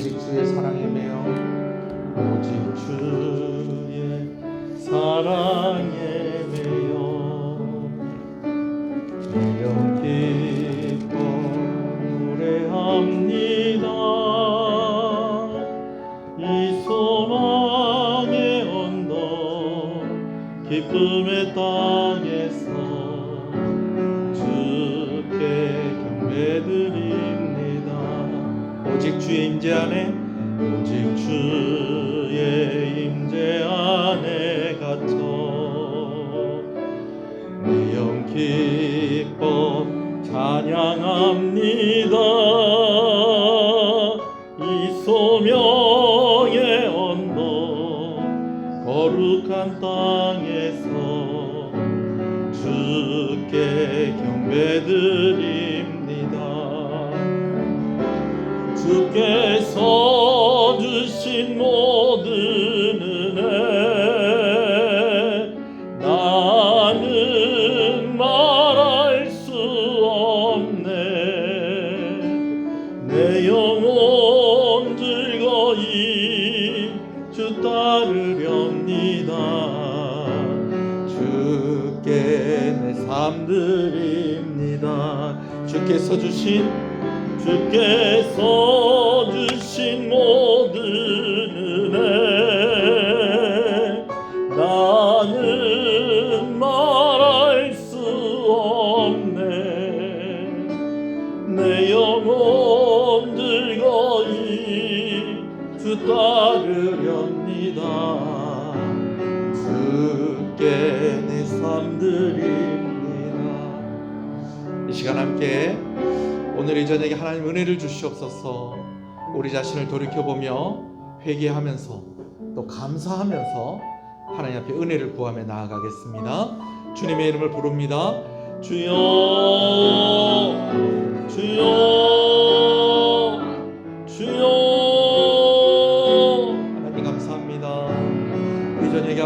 오직 주의 사랑에 매여 오직 주의 사랑에 매여 영 기뻐 노래합니다. 이 소망의 언덕 기쁨의 땅에서 주께 경배드립니다. 오직 주의 임재 안에 오직 주의 임재 안에 갇혀 내 영 기뻐 찬양합니다. 이 소명의 언덕 거룩한 땅에서 주께 경배드립니다. 주께서 주신 모든 은혜 나는 말할 수 없네. 내 영혼 즐거이 주 따르렵니다. 주께 내 삶 드립니다. 주께서 주신 모든 은혜 나는 말할 수 없네. 내 영혼 즐거이 주 따르렵니다. 주께 내 삶 드립니다. 이 시간 함께 오늘 이 저녁에 하나님 은혜를 주시옵소서. 우리 자신을 돌이켜보며 회개하면서 또 감사하면서 하나님 앞에 은혜를 구하며 나아가겠습니다. 주님의 이름을 부릅니다. 주여 주여 주여. 하나님 감사합니다. 이 저녁에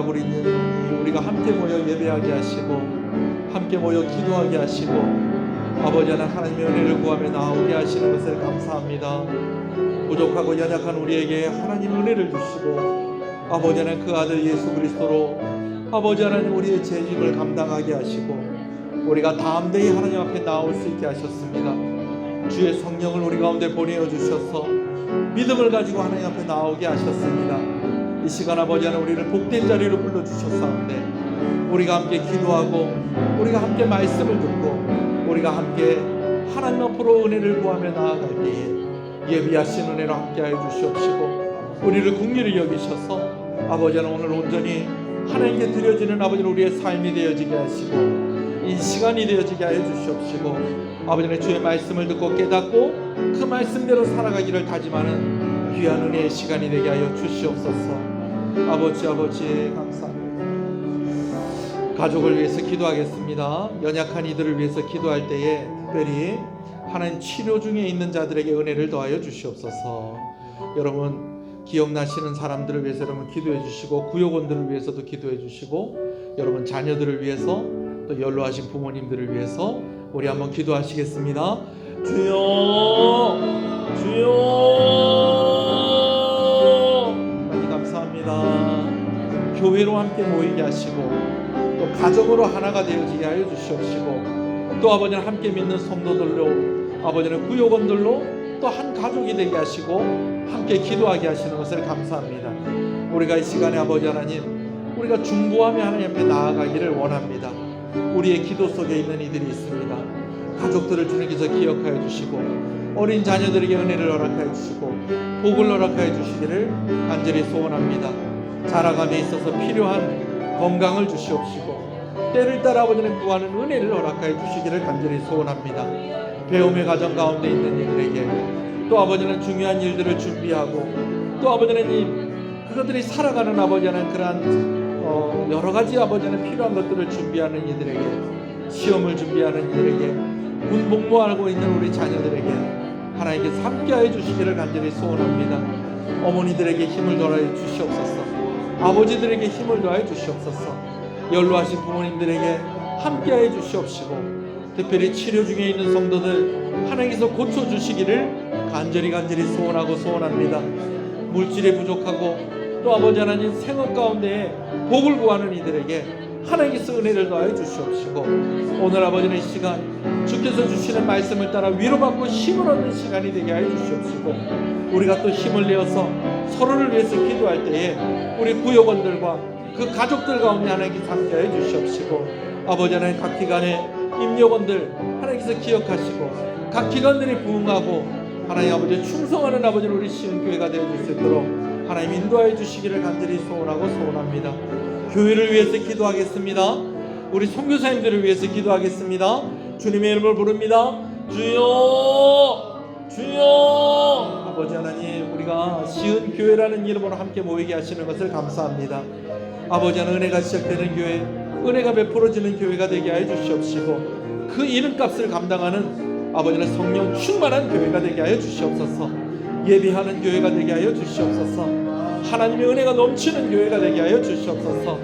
우리가 함께 모여 예배하게 하시고 함께 모여 기도하게 하시고 아버지 하나님의 은혜를 구하며 나오게 하시는 것을 감사합니다. 부족하고 연약한 우리에게 하나님 은혜를 주시고 아버지 하나님 그 아들 예수 그리스도로 아버지 하나님 우리의 죄짐을 감당하게 하시고 우리가 담대히 하나님 앞에 나올 수 있게 하셨습니다. 주의 성령을 우리 가운데 보내어 주셔서 믿음을 가지고 하나님 앞에 나오게 하셨습니다. 이 시간 아버지 하나님 우리를 복된 자리로 불러주셨사온데 우리가 함께 기도하고 우리가 함께 말씀을 듣고 우리가 함께 하나님 앞으로 은혜를 구하며 나아갈 때에 예비하신 은혜로 함께하여 주시옵시고 우리를 긍휼히 여기셔서 아버지 하나님 오늘 온전히 하나님께 드려지는 아버지 우리의 삶이 되어지게 하시고 이 시간이 되어지게 하여 주시옵시고 아버지 하나님 주의 말씀을 듣고 깨닫고 그 말씀대로 살아가기를 다짐하는 귀한 은혜의 시간이 되게 하여 주시옵소서. 아버지 감사합니다. 가족을 위해서 기도하겠습니다. 연약한 이들을 위해서 기도할 때에 특별히 하나님 치료 중에 있는 자들에게 은혜를 더하여 주시옵소서. 여러분 기억나시는 사람들을 위해서 여러분 기도해 주시고 구역원들을 위해서도 기도해 주시고 여러분 자녀들을 위해서 또 연로하신 부모님들을 위해서 우리 한번 기도하시겠습니다. 주여 주여. 많이 감사합니다. 교회로 함께 모이게 하시고 또 가정으로 하나가 되어지게 하여 주시옵시고 또 아버지는 함께 믿는 성도들로 아버지는 구역원들로 또 한 가족이 되게 하시고 함께 기도하게 하시는 것을 감사합니다. 우리가 이 시간에 아버지 하나님 우리가 중보하며 하나님 앞에 나아가기를 원합니다. 우리의 기도 속에 있는 이들이 있습니다. 가족들을 주님께서 기억하여 주시고 어린 자녀들에게 은혜를 허락하여 주시고 복을 허락하여 주시기를 간절히 소원합니다. 자라감에 있어서 필요한 건강을 주시옵시고 때를 따라 아버지는 구하는 은혜를 허락하여 주시기를 간절히 소원합니다. 배움의 과정 가운데 있는 이들에게 또 아버지는 중요한 일들을 준비하고 또 아버지는 그것들이 살아가는 아버지는 그러한 여러 가지 아버지는 필요한 것들을 준비하는 이들에게 시험을 준비하는 이들에게 군 복무하고 있는 우리 자녀들에게 하나님께서 함께하여 주시기를 간절히 소원합니다. 어머니들에게 힘을 더하여 주시옵소서. 아버지들에게 힘을 더하여 주시옵소서. 연로하신 부모님들에게 함께하여 주시옵시고 특별히 치료 중에 있는 성도들 하나님께서 고쳐주시기를 간절히 소원하고 소원합니다. 물질이 부족하고 또 아버지 하나님 생업 가운데 복을 구하는 이들에게 하나님께서 은혜를 더하여 주시옵시고, 오늘 아버지는 이 시간 주께서 주시는 말씀을 따라 위로받고 힘을 얻는 시간이 되게 하여 주시옵시고, 우리가 또 힘을 내어서 서로를 위해서 기도할 때에 우리 구역원들과 그 가족들 가운데 하나님께서 함께하여 주시옵시고, 아버지 하나님 각 기관의 임역원들 하나님께서 기억하시고 각 기관들이 부응하고 하나님 아버지 충성하는 아버지 우리 시은교회가 되어줄 수 있도록 하나님 인도하여 주시기를 간절히 소원하고 소원합니다. 교회를 위해서 기도하겠습니다. 우리 선교사님들을 위해서 기도하겠습니다. 주님의 이름을 부릅니다. 주여 주여. 아버지 하나님, 우리가 시은교회라는 이름으로 함께 모이게 하시는 것을 감사합니다. 아버지 하나님, 은혜가 시작되는 교회, 은혜가 베풀어지는 교회가 되게 하여 주시옵시고, 그 이름값을 감당하는 아버지는 성령 충만한 교회가 되게 하여 주시옵소서. 예비하는 교회가 되게 하여 주시옵소서. 하나님의 은혜가 넘치는 교회가 되게 하여 주시옵소서.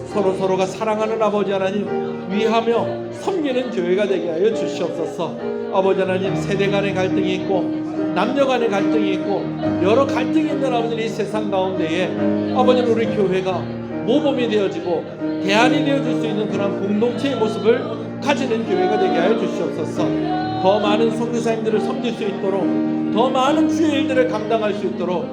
서로가 사랑하는 아버지 하나님, 위하며 섬기는 교회가 되게 하여 주시옵소서. 아버지 하나님, 세대 간의 갈등이 있고 남녀 간의 갈등이 있고 여러 갈등이 있는 아버지 이 세상 가운데에 아버지는 우리 교회가 모범이 되어지고 대안이 되어줄 수 있는 그런 공동체의 모습을 가지는 교회가 되게 하여 주시옵소서. 더 많은 선교사님들을 섬길 수 있도록, 더 많은 주의 일들을 감당할 수 있도록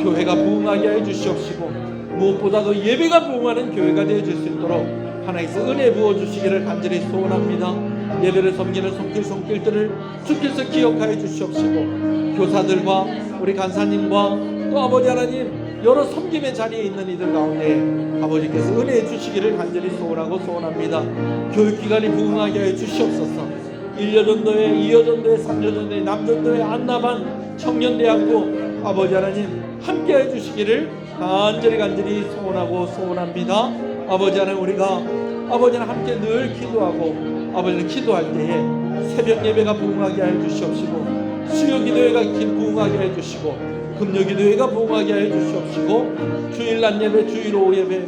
교회가 부흥하게 하여 주시옵시고, 무엇보다도 예배가 부흥하는 교회가 되어질 수 있도록 하나님께서 은혜 부어주시기를 간절히 소원합니다. 예배를 섬기는 손길들을 주께서 기억하여 주시옵시고, 교사들과 우리 간사님과 또 아버지 하나님 여러 섬김의 자리에 있는 이들 가운데 아버지께서 은혜해 주시기를 간절히 소원하고 소원합니다. 교육기관이 부흥하게 하여 주시옵소서. 1여전도회, 2여전도회, 3여전도회, 남전도회, 안나반, 청년대학교 아버지 하나님 함께해 주시기를 간절히 소원하고 소원합니다. 아버지 하나님, 우리가 아버지 하나님 함께 늘 기도하고 아버지는 기도할 때에 새벽 예배가 부흥하게 하여 주시옵시고, 수요 기도회가 부흥하게 하여 주시고, 금요 기도회가 부흥하게 하여 주시옵시고, 주일 낮 예배, 주일 오후 예배,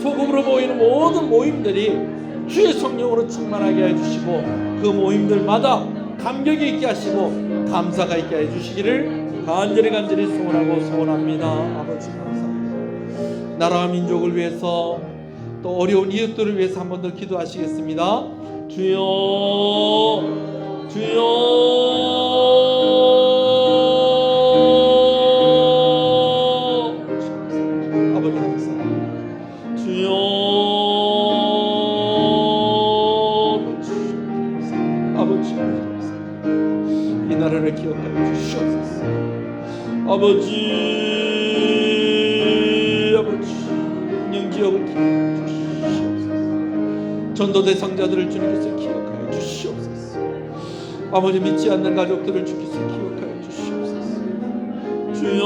소금으로 모이는 모든 모임들이 주의 성령으로 충만하게 하여 주시고, 그 모임들마다 감격이 있게 하시고 감사가 있게 해 주시기를 간절히 소원하고 소원합니다. 아버지 감사합니다. 나라와 민족을 위해서 또 어려운 이웃들을 위해서 한 번 더 기도하시겠습니다. 주여 주여. 아버지 감사합니다. 주여. 아버지 이 나라를 기억하여 주시옵소서. 아버지 영지역을 기억하여 주시옵소서. 전도 대상자들을 주님께서 기억하여 주시옵소서. 아버지 믿지 않는 가족들을 주께서 기억하여 주시옵소서. 주여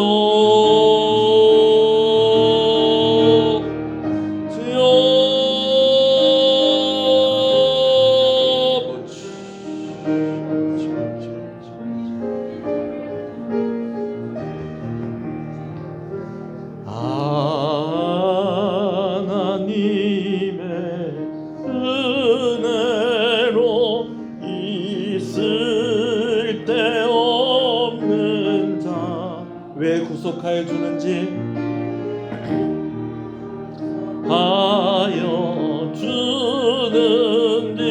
구속하여 주는지 하여 주는지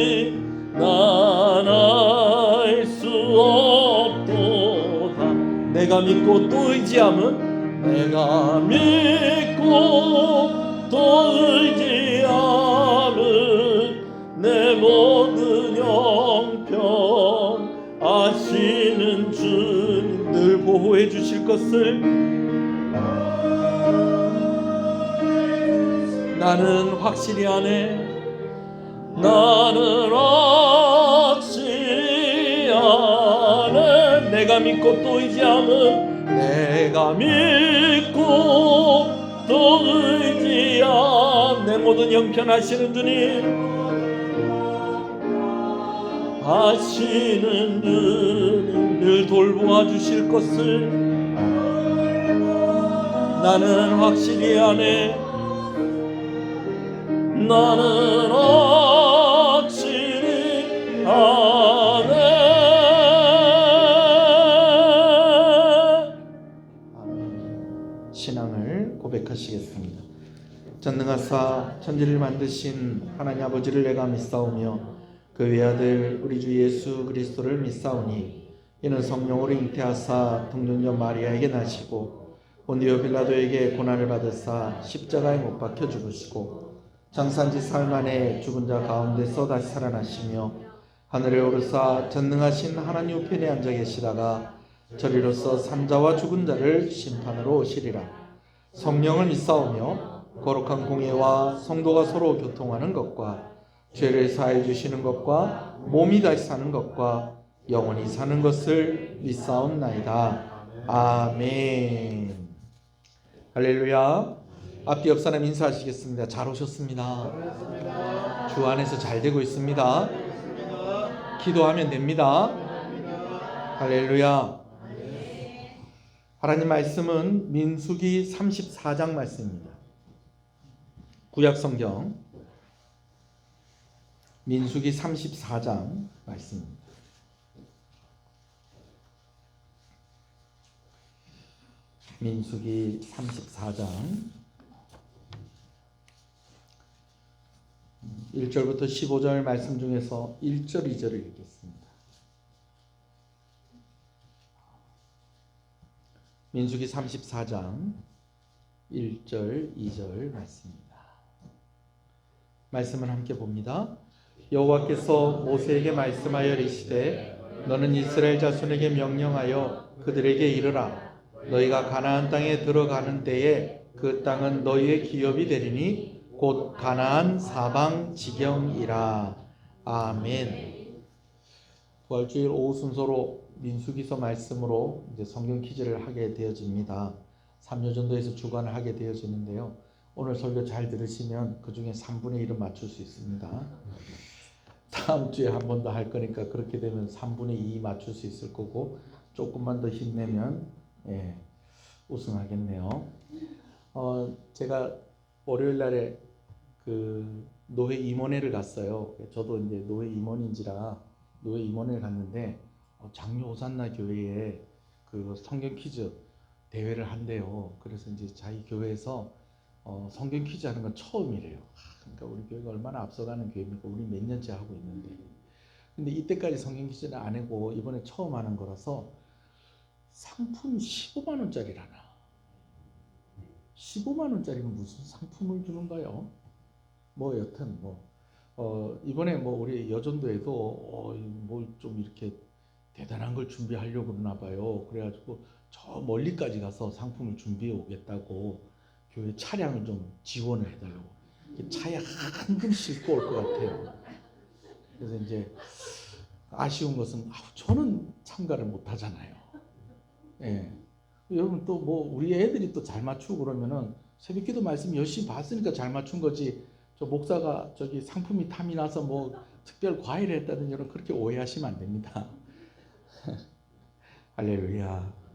난 알 수 없도다. 내가 믿고 또 의지함은 내가 믿고 또 의지함은 내 모든 형편 아시는 주님 늘 보호해 주실 것을 나는 확실히 아네. 나는 확실히 아네. 내가 믿고 또 의지함은 내가 믿고 또 의지함 내 모든 형편 아시는 주님 아시는 주님 늘 돌보아 주실 것을 나는 확실히 아네. 나는 확실히 아네. 신앙을 고백하시겠습니다. 전능하사 천지를 만드신 하나님 아버지를 내가 믿사오며 그 외아들 우리 주 예수 그리스도를 믿사오니 이는 성령으로 잉태하사 동정녀 마리아에게 나시고 본디오 빌라도에게 고난을 받으사 십자가에 못 박혀 죽으시고 장사한지 사흘 만에 죽은 자 가운데서 다시 살아나시며 하늘에 오르사 전능하신 하나님 우편에 앉아 계시다가 저리로서 산자와 죽은 자를 심판으로 오시리라. 성령을 믿사오며 거룩한 공예와 성도가 서로 교통하는 것과 죄를 사해 주시는 것과 몸이 다시 사는 것과 영원히 사는 것을 믿사옵나이다. 아멘. 할렐루야. 앞뒤 옆 사람 인사하시겠습니다. 잘 오셨습니다. 주 안에서 잘 되고 있습니다. 기도하면 됩니다. 할렐루야. 하나님 말씀은 민수기 34장 말씀입니다. 구약 성경 민수기 34장 말씀입니다. 민수기 34장 1절부터 15절 말씀 중에서 1절, 2절을 읽겠습니다. 민수기 34장 1절, 2절 말씀입니다. 말씀을 함께 봅니다. 여호와께서 모세에게 말씀하여 이르시되 너는 이스라엘 자손에게 명령하여 그들에게 이르라. 너희가 가나안 땅에 들어가는 때에 그 땅은 너희의 기업이 되리니 곧 가나안 사방 지경이라. 아멘. 부활주일 오후 순서로 민수기서 말씀으로 이제 성경 퀴즈를 하게 되어집니다. 3년 정도에서 주관을 하게 되어지는데요. 오늘 설교 잘 들으시면 그 중에 3분의 1은 맞출 수 있습니다. 다음 주에 한 번 더 할 거니까 그렇게 되면 3분의 2 맞출 수 있을 거고 조금만 더 힘내면 우승하겠네요. 제가 월요일 날에 그 노회 임원회를 갔어요. 저도 이제 노회 임원인지라 노회 임원회를 갔는데 장로 호산나 교회에 그 성경 퀴즈 대회를 한대요. 그래서 이제 자기 교회에서 성경 퀴즈 하는 건 처음이래요. 그러니까 우리 교회가 얼마나 앞서가는 교회입니까? 우리 몇 년째 하고 있는데. 근데 이때까지 성경 퀴즈는 안 하고 이번에 처음 하는 거라서 상품 15만 원짜리라나. 15만 원짜리면 무슨 상품을 주는가요? 뭐 여튼 이번에 우리 여전도에도 뭘 좀 이렇게 대단한 걸 준비하려고 그러나 봐요. 그래가지고 저 멀리까지 가서 상품을 준비해 오겠다고 교회 차량을 좀 지원을 해달라고. 차에 한 금 싣고 올 것 같아요. 그래서 이제 아쉬운 것은 저는 참가를 못 하잖아요. 예. 여러분 또 우리 애들이 또 잘 맞추고 그러면은 새벽기도 말씀 열심히 봤으니까 잘 맞춘 거지. 저 목사가 저기 상품이 탐이 나서 특별 과외를 했다든지 여러분 그렇게 오해하시면 안 됩니다. 할렐루야.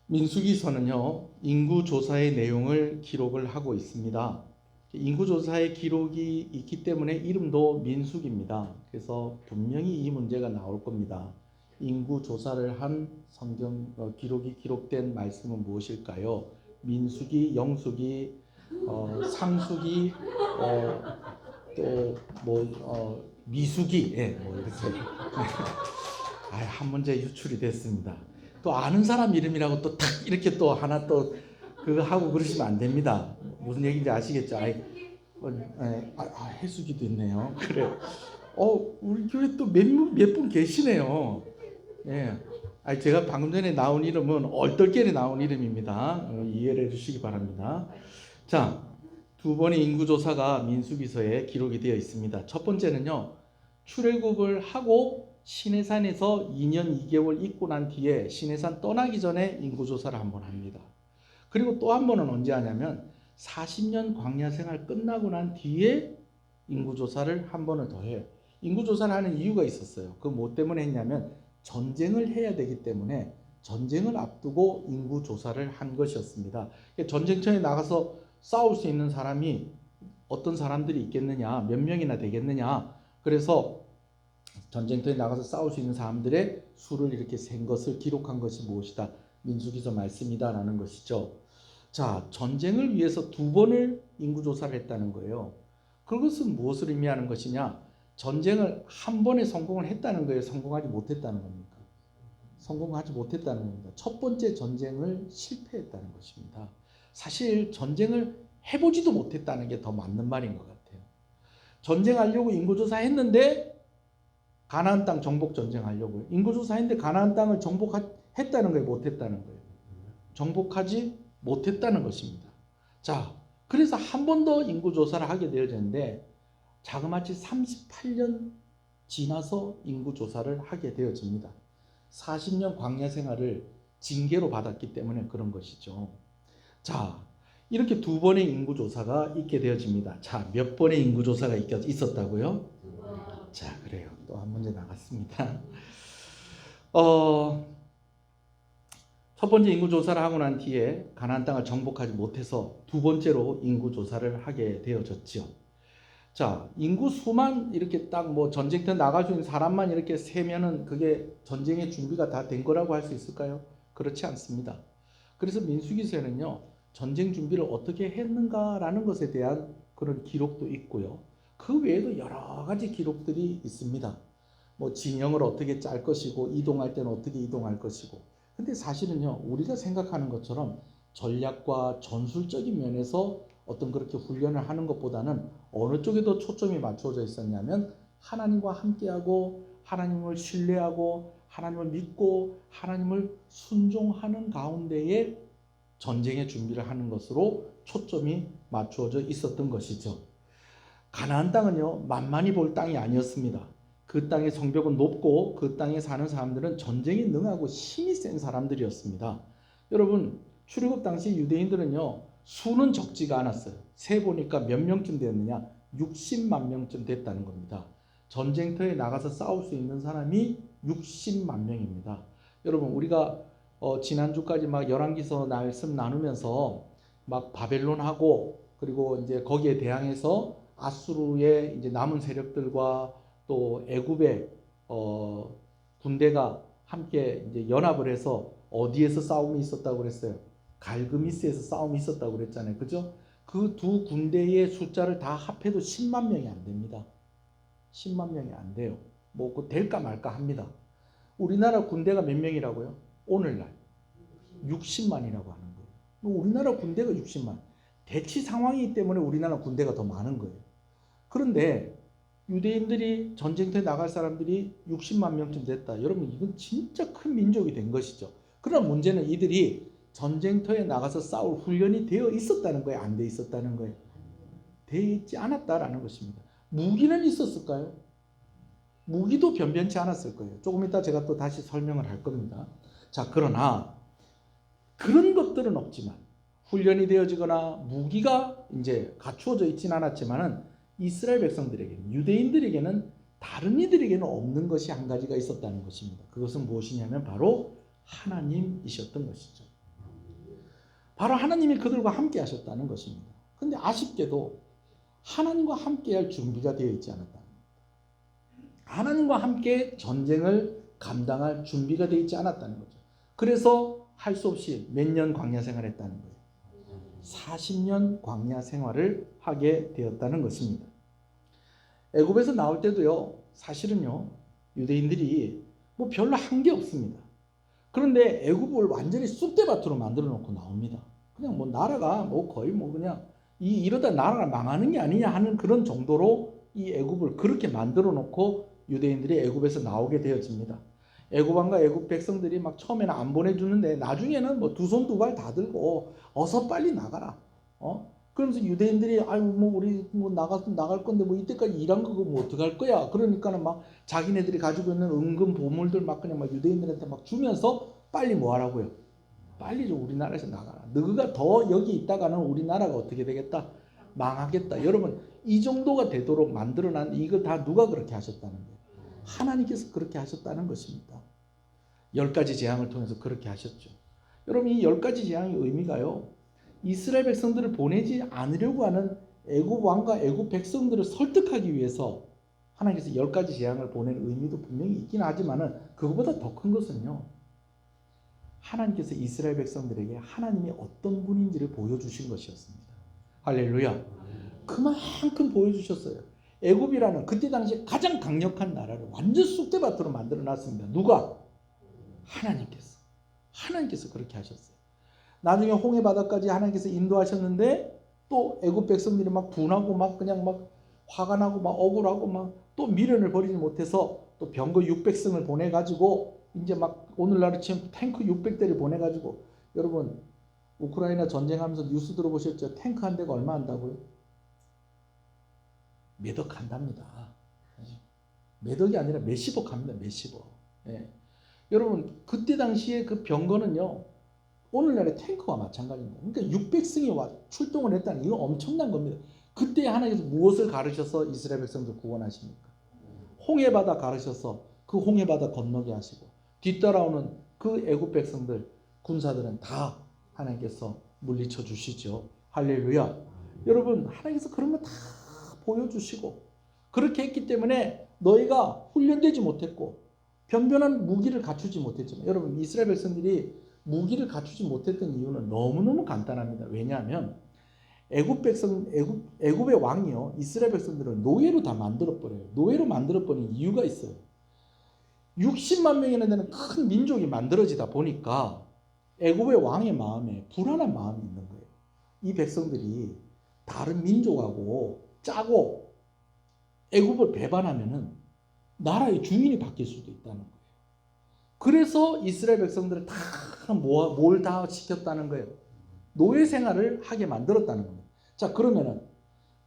민수기서는요 인구조사의 내용을 기록을 하고 있습니다. 인구조사의 기록이 있기 때문에 이름도 민수기입니다. 그래서 분명히 이 문제가 나올 겁니다. 인구조사를 한 성경 기록이 기록된 말씀은 무엇일까요? 민수기, 영수기, 상수기, 미수기, 이렇게 한 문제 유출이 됐습니다. 또 아는 사람 이름이라고 또 탁 이렇게 또 하나 또 그거 하고 그러시면 안 됩니다. 무슨 얘기인지 아시겠죠? 해수기도 있네요. 그래요. 우리 교회 또 몇 분 계시네요. 예. 제가 방금 전에 나온 이름은 얼떨결에 나온 이름입니다. 이해를 해주시기 바랍니다. 자, 두 번의 인구조사가 민수기서에 기록이 되어 있습니다. 첫 번째는요, 출애굽을 하고 시내산에서 2년 2개월 있고 난 뒤에 시내산 떠나기 전에 인구조사를 한번 합니다. 그리고 또 한 번은 언제 하냐면 40년 광야 생활 끝나고 난 뒤에 인구조사를 한 번을 더 해요. 인구조사를 하는 이유가 있었어요. 그 뭐 때문에 했냐면 전쟁을 해야 되기 때문에 전쟁을 앞두고 인구조사를 한 것이었습니다. 전쟁터에 나가서 싸울 수 있는 사람이 어떤 사람들이 있겠느냐, 몇 명이나 되겠느냐. 그래서 전쟁터에 나가서 싸울 수 있는 사람들의 수를 이렇게 센 것을 기록한 것이 무엇이다? 민수기서 말씀이다라는 것이죠. 자, 전쟁을 위해서 2번을 인구조사를 했다는 거예요. 그것은 무엇을 의미하는 것이냐? 전쟁을 한 번에 성공을 했다는 거예요? 성공하지 못했다는 겁니까? 성공하지 못했다는 겁니다. 첫 번째 전쟁을 실패했다는 것입니다. 사실 전쟁을 해보지도 못했다는 게 더 맞는 말인 것 같아요. 전쟁하려고 인구조사 했는데 가나안 땅 정복 전쟁하려고요. 인구조사 했는데 가나안 땅을 정복했다는 거예요? 못했다는 거예요? 정복하지 못했다는 것입니다. 자, 그래서 한 번 더 인구조사를 하게 되어졌는데 자그마치 38년 지나서 인구조사를 하게 되어집니다. 40년 광야 생활을 징계로 받았기 때문에 그런 것이죠. 자, 이렇게 2번의 인구조사가 있게 되어집니다. 자, 몇 번의 인구조사가 있었다고요? 자, 그래요. 또 한 문제 나갔습니다. 첫 번째 인구조사를 하고 난 뒤에 가나안 땅을 정복하지 못해서 2번째로 인구조사를 하게 되어졌죠. 자, 인구 수만 이렇게 딱 뭐 전쟁터 나갈 수 있는 사람만 이렇게 세면은 그게 전쟁의 준비가 다 된 거라고 할 수 있을까요? 그렇지 않습니다. 그래서 민수기서에는요, 전쟁 준비를 어떻게 했는가라는 것에 대한 그런 기록도 있고요. 그 외에도 여러 가지 기록들이 있습니다. 뭐 진영을 어떻게 짤 것이고 이동할 때는 어떻게 이동할 것이고. 근데 사실은요, 우리가 생각하는 것처럼 전략과 전술적인 면에서 어떤 그렇게 훈련을 하는 것보다는 어느 쪽에 더 초점이 맞춰져 있었냐면 하나님과 함께하고 하나님을 신뢰하고 하나님을 믿고 하나님을 순종하는 가운데에 전쟁의 준비를 하는 것으로 초점이 맞추어져 있었던 것이죠. 가나안 땅은요, 만만히 볼 땅이 아니었습니다. 그 땅의 성벽은 높고 그 땅에 사는 사람들은 전쟁에 능하고 힘이 센 사람들이었습니다. 여러분, 출애굽 당시 유대인들은요, 수는 적지가 않았어요. 세 보니까 몇 명쯤 됐느냐? 60만 명쯤 됐다는 겁니다. 전쟁터에 나가서 싸울 수 있는 사람이 60만 명입니다. 여러분, 우리가 지난주까지 막 열왕기서 말씀 나누면서 막 바벨론하고 그리고 이제 거기에 대항해서 아수르의 이제 남은 세력들과 또 애굽의 군대가 함께 이제 연합을 해서 어디에서 싸움이 있었다고 그랬어요? 갈그미스에서 싸움이 있었다고 그랬잖아요. 그죠? 그 두 군대의 숫자를 다 합해도 10만 명이 안 됩니다. 10만 명이 안 돼요. 뭐 그 될까 말까 합니다. 우리나라 군대가 몇 명이라고요? 오늘날 60만이라고 하는 거예요. 우리나라 군대가 60만. 대치 상황이기 때문에 우리나라 군대가 더 많은 거예요. 그런데 유대인들이 전쟁터에 나갈 사람들이 60만 명쯤 됐다. 여러분, 이건 진짜 큰 민족이 된 것이죠. 그러나 문제는 이들이 전쟁터에 나가서 싸울 훈련이 되어 있었다는 거예요? 안 되어 있었다는 거예요? 되어 있지 않았다라는 것입니다. 무기는 있었을까요? 무기도 변변치 않았을 거예요. 조금 이따 제가 또 다시 설명을 할 겁니다. 자, 그러나 그런 것들은 없지만 훈련이 되어지거나 무기가 이제 갖추어져 있지는 않았지만은 이스라엘 백성들에게는, 유대인들에게는, 다른 이들에게는 없는 것이 한 가지가 있었다는 것입니다. 그것은 무엇이냐면 바로 하나님이셨던 것이죠. 바로 하나님이 그들과 함께 하셨다는 것입니다. 근데 아쉽게도 하나님과 함께 할 준비가 되어 있지 않았다는 겁니다. 하나님과 함께 전쟁을 감당할 준비가 되어 있지 않았다는 거죠. 그래서 할 수 없이 몇 년 광야 생활을 했다는 거예요. 40년 광야 생활을 하게 되었다는 것입니다. 애굽에서 나올 때도요, 사실은요, 유대인들이 뭐 별로 한 게 없습니다. 그런데 애굽을 완전히 쑥대밭으로 만들어 놓고 나옵니다. 그냥 뭐 나라가 뭐 거의 뭐 그냥 이러다 나라가 망하는 게 아니냐 하는 그런 정도로 이 애굽을 그렇게 만들어 놓고 유대인들이 애굽에서 나오게 되어집니다. 애굽 왕과 애굽 백성들이 막 처음에는 안 보내주는데 나중에는 뭐 두 손 두 발 다 들고 어서 빨리 나가라. 그러면서 유대인들이 아유 뭐 우리 뭐 나갈 건데 뭐 이때까지 일한 거 뭐 어떡할 거야. 그러니까는 막 자기네들이 가지고 있는 은근 보물들 막 그냥 막 유대인들한테 막 주면서 빨리 뭐 하라고요? 빨리 좀 우리나라에서 나가라. 너가 더 여기 있다가는 우리나라가 어떻게 되겠다? 망하겠다. 여러분, 이 정도가 되도록 만들어놨 이거 다 누가 그렇게 하셨다는 거예요? 하나님께서 그렇게 하셨다는 것입니다. 10가지 재앙을 통해서 그렇게 하셨죠. 여러분, 이 10가지 재앙의 의미가요, 이스라엘 백성들을 보내지 않으려고 하는 애굽 왕과 애굽 백성들을 설득하기 위해서 하나님께서 10가지 재앙을 보낸 의미도 분명히 있긴 하지만은 그것보다 더 큰 것은요, 하나님께서 이스라엘 백성들에게 하나님이 어떤 분인지를 보여주신 것이었습니다. 할렐루야. 그만큼 보여주셨어요. 애굽이라는 그때 당시 가장 강력한 나라를 완전 쑥대밭으로 만들어 놨습니다. 누가? 하나님께서 그렇게 하셨어요. 나중에 홍해 바다까지 하나님께서 인도하셨는데 또 애굽 백성들이 막 분하고 막 그냥 막 화가 나고 막 억울하고 막 또 미련을 버리지 못해서 또 병거 600승을 보내가지고 이제 막 오늘날로 치면 탱크 600대를 보내가지고, 여러분 우크라이나 전쟁하면서 뉴스 들어보셨죠? 탱크 한 대가 얼마 한다고요? 몇억 한답니다. 몇억이 아니라 몇십억 합니다. 몇십억. 예. 여러분 그때 당시에 그 병거는요 오늘날의 탱크와 마찬가지입니다. 그러니까 600승이 출동을 했다는 이거 엄청난 겁니다. 그때 하나님께서 무엇을 가르셔서 이스라엘 백성들 구원하십니까? 홍해바다 가르셔서 그 홍해바다 건너게 하시고, 뒤따라오는 그 애굽 백성들 군사들은 다 하나님께서 물리쳐 주시죠. 할렐루야. 여러분 하나님께서 그런 거 다 보여주시고, 그렇게 했기 때문에 너희가 훈련되지 못했고 변변한 무기를 갖추지 못했지만, 여러분 이스라엘 백성들이 무기를 갖추지 못했던 이유는 너무너무 간단합니다. 왜냐하면 애굽의 왕이요 이스라엘 백성들을 노예로 다 만들어버려요. 노예로 만들어버린 이유가 있어요. 60만 명이나 되는 큰 민족이 만들어지다 보니까 애굽의 왕의 마음에 불안한 마음이 있는 거예요. 이 백성들이 다른 민족하고 짜고 애굽을 배반하면은 나라의 중인이 바뀔 수도 있다는 거예요. 그래서 이스라엘 백성들을 다 뭘 다 시켰다는 거예요. 노예 생활을 하게 만들었다는 겁니다. 자, 그러면은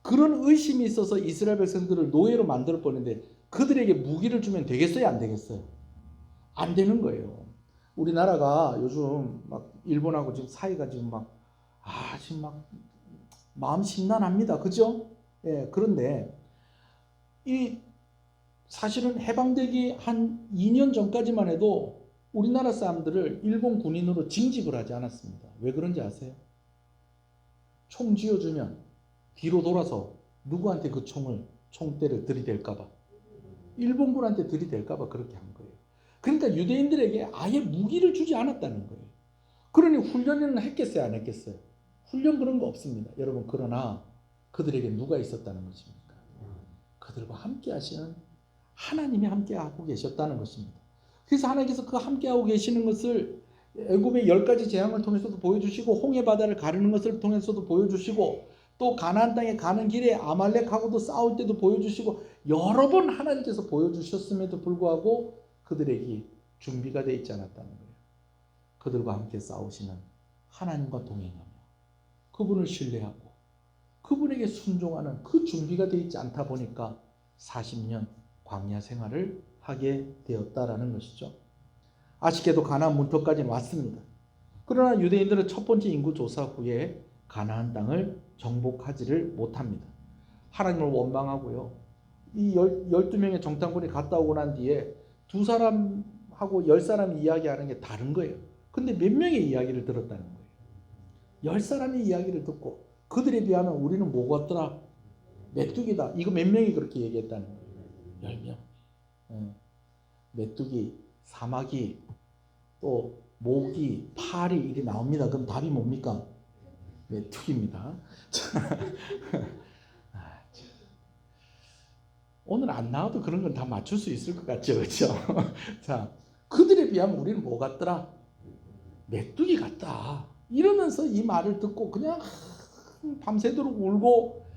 그런 의심이 있어서 이스라엘 백성들을 노예로 만들어 버리는데 그들에게 무기를 주면 되겠어요, 안 되겠어요? 안 되는 거예요. 우리나라가 요즘 막 일본하고 지금 사이가 지금 지금 막 마음 심란합니다. 그죠? 예, 그런데 이 사실은 해방되기 한 2년 전까지만 해도 우리나라 사람들을 일본 군인으로 징집을 하지 않았습니다. 왜 그런지 아세요? 총 쥐어주면 뒤로 돌아서 누구한테 그 총대를 들이댈까봐, 일본군한테 들이댈까봐 그렇게 한 거예요. 그러니까 유대인들에게 아예 무기를 주지 않았다는 거예요. 그러니 훈련은 했겠어요, 안 했겠어요? 훈련 그런 거 없습니다. 여러분, 그러나 그들에게 누가 있었다는 것입니까? 그들과 함께 하시는 하나님이 함께하고 계셨다는 것입니다. 그래서 하나님께서 그 함께하고 계시는 것을 애굽의 10가지 재앙을 통해서도 보여주시고, 홍해 바다를 가르는 것을 통해서도 보여주시고, 또 가나안 땅에 가는 길에 아말렉하고도 싸울 때도 보여주시고, 여러 번 하나님께서 보여주셨음에도 불구하고 그들에게 준비가 되어 있지 않았다는 거예요. 그들과 함께 싸우시는 하나님과 동행하며 그분을 신뢰하고 그분에게 순종하는 그 준비가 되어 있지 않다 보니까 40년 광야 생활을 하게 되었다라는 것이죠. 아쉽게도 가나안 문턱까지는 왔습니다. 그러나 유대인들은 첫 번째 인구 조사 후에 가나안 땅을 정복하지를 못합니다. 하나님을 원망하고요. 이 12명의 정탐꾼이 갔다 오고 난 뒤에 두 사람하고 10사람이 이야기하는 게 다른 거예요. 근데 몇 명의 이야기를 들었다는 거예요. 10사람의 이야기를 듣고 그들에 비하면 우리는 뭐 같더라? 메뚜기다. 이거 몇 명이 그렇게 얘기했다는 거예요. 10명. 메뚜기, 사마귀, 또 모기, 파리 이렇게 나옵니다. 그럼 답이 뭡니까? 메뚜기입니다. 오늘 안 나와도 그런 건 다 맞출 수 있을 것 같죠, 그렇죠? 자, 그들에 비하면 우리는 뭐 같더라? 메뚜기 같다. 이러면서 이 말을 듣고 그냥 밤새도록 울고